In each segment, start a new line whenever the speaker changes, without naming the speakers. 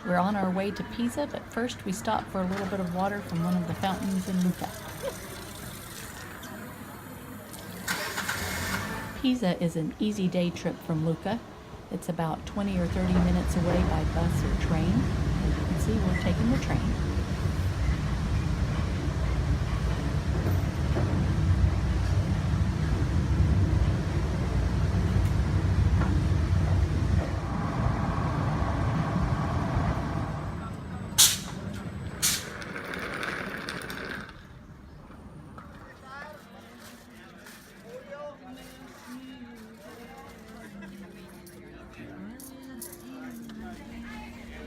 We're on our way to Pisa, but first we stop for a little bit of water from one of the fountains in Lucca. Pisa is an easy day trip from Lucca. It's about 20 or 30 minutes away by bus or train. As you can see, we're taking the train.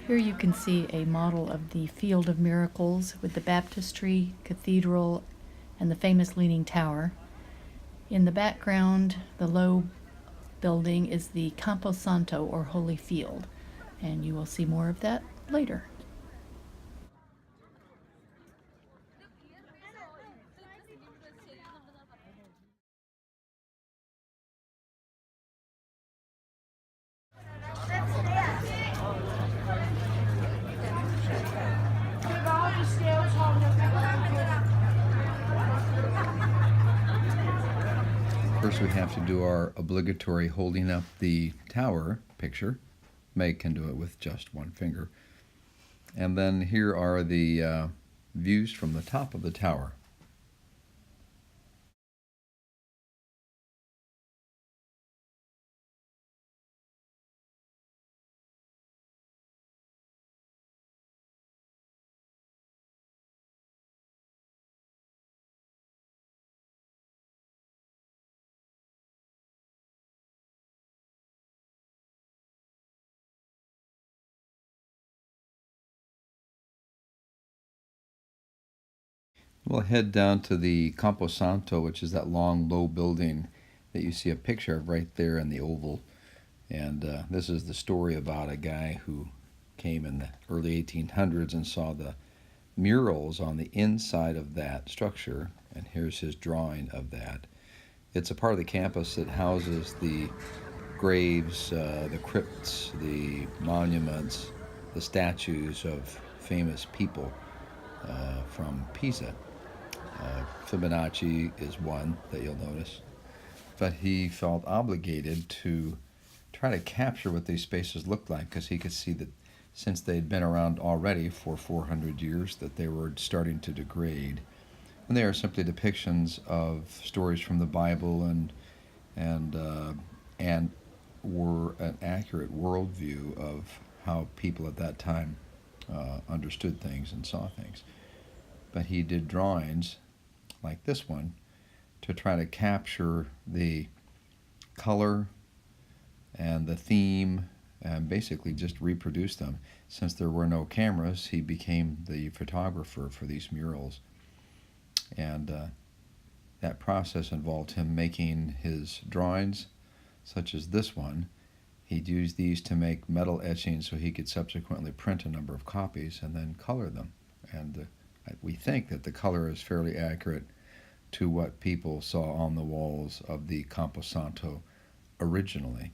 Here you can see a model of the Field of Miracles with the baptistry, cathedral, and the famous Leaning Tower. In the background, the low building is the Campo Santo, or Holy Field, and you will see more of that later.
First we have to do our obligatory holding up the tower picture. Meg can do it with just one finger. And then here are the views from the top of the tower. We'll head down to the Campo Santo, which is that long, low building that you see a picture of right there in the oval. And this is the story about a guy who came in the early 1800s and saw the murals on the inside of that structure. And here's his drawing of that. It's a part of the campus that houses the graves, the crypts, the monuments, the statues of famous people from Pisa. Fibonacci is one that you'll notice, but he felt obligated to try to capture what these spaces looked like, because he could see that since they'd been around already for 400 years that they were starting to degrade. And they are simply depictions of stories from the Bible and were an accurate worldview of how people at that time understood things and saw things. But he did drawings like this one to try to capture the color and the theme and basically just reproduce them. Since there were no cameras, he became the photographer for these murals. And that process involved him making his drawings, such as this one. He'd use these to make metal etchings so he could subsequently print a number of copies and then color them. And we think that the color is fairly accurate to what people saw on the walls of the Campo Santo originally.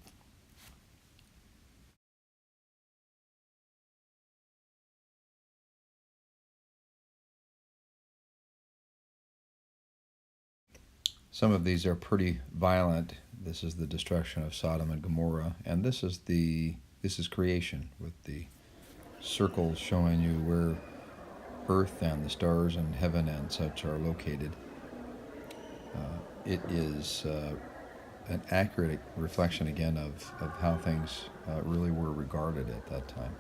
Some of these are pretty violent. This is the destruction of Sodom and Gomorrah, and this is creation, with the circles showing you where earth and the stars and heaven and such are located. It is an accurate reflection again of how things really were regarded at that time.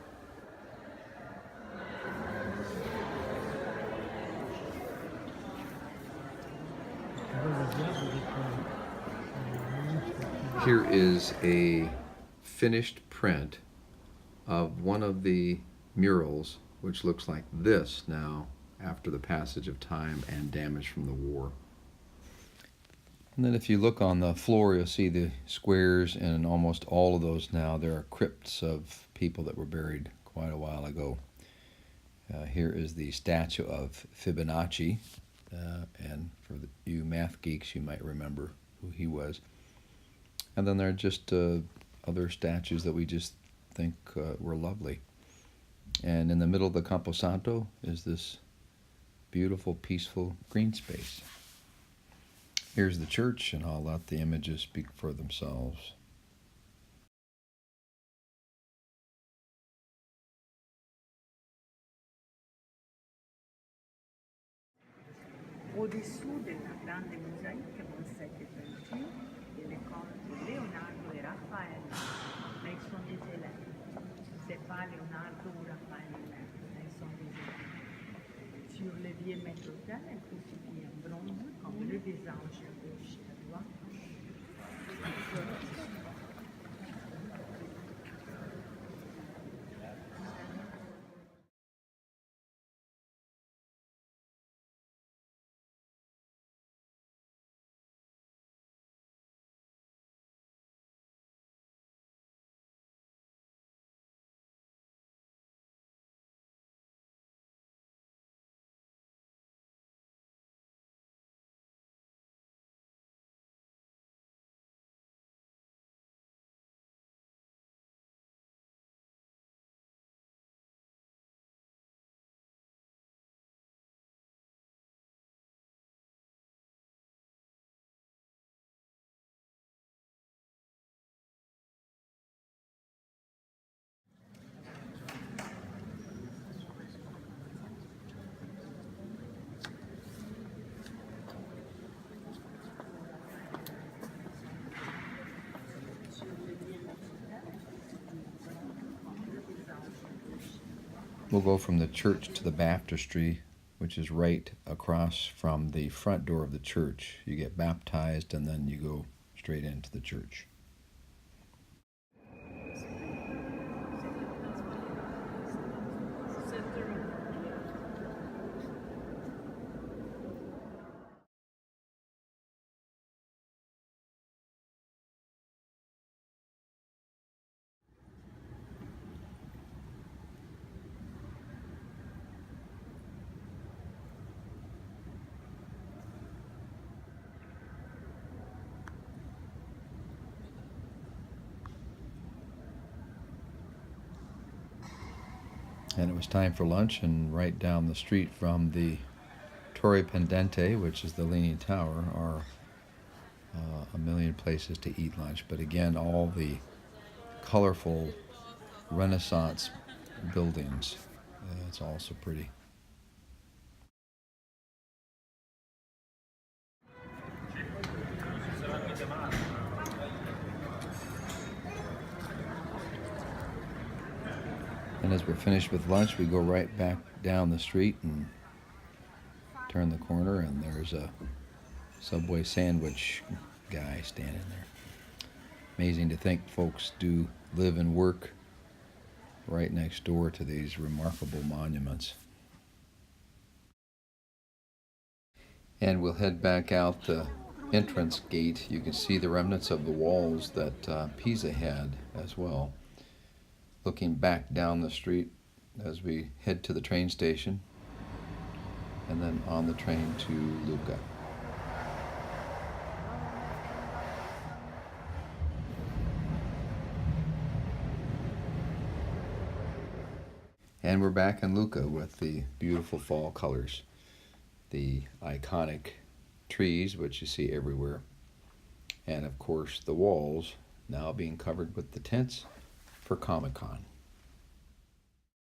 Here is a finished print of one of the murals, which looks like this now after the passage of time and damage from the war. And then if you look on the floor, you'll see the squares, and in almost all of those now there are crypts of people that were buried quite a while ago. Here is the statue of Fibonacci, and for you math geeks, you might remember who he was. And then there are just other statues that we just think were lovely. And in the middle of the Camposanto is this beautiful, peaceful green space. Here's the church, and I'll let the images speak for themselves.
Au-dessous de la grande mosaïque con 7 peintures et les corps de Leonardo et Raphaël, mais ils sont des élèves. C'est pas Leonardo ou Raphaël eux-mêmes, mais ils sont des élèves. Sur le vieux maître-autel, un crucifix en bronze, comme le visage à gauche et à droite.
We'll go from the church to the baptistry, which is right across from the front door of the church. You get baptized and then you go straight into the church. And it was time for lunch, and right down the street from the Torre Pendente, which is the Leaning Tower, are a million places to eat lunch. But again, all the colorful Renaissance buildings. It's all so pretty. And as we're finished with lunch, we go right back down the street and turn the corner, and there's a Subway sandwich guy standing there. Amazing to think folks do live and work right next door to these remarkable monuments. And we'll head back out the entrance gate. You can see the remnants of the walls that Pisa had as well. Looking back down the street as we head to the train station, and then on the train to Lucca. And we're back in Lucca with the beautiful fall colors, the iconic trees, which you see everywhere, and of course the walls now being covered with the tents for Comic-Con.